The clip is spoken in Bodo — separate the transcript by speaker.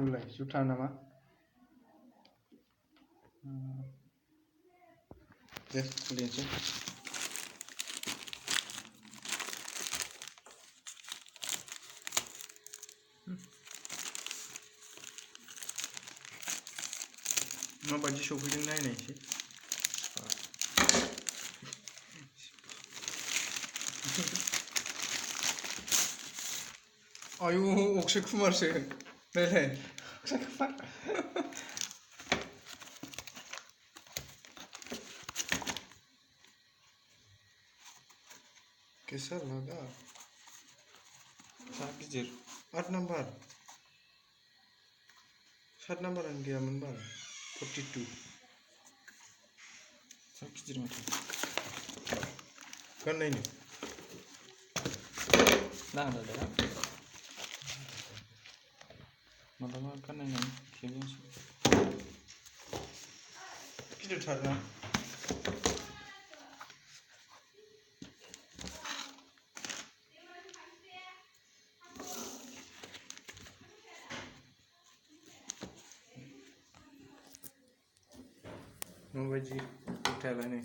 Speaker 1: जुलाय जुथा नामा दे खुलिनोसै माबायदि सफैदों नायनायसै आयु अक्षय कुमारसो नायलाय अक्षय कुमार कैसा लगा सा गिदिर 8 नम्बर 7 नम्बरानो गैयामोन बाल 42 सा गिदिर माथो गाननायनो नांला दा मालाबा गाननायनानै खेबनोसै गिदिरथार ना माबायदि जुथायालाय नै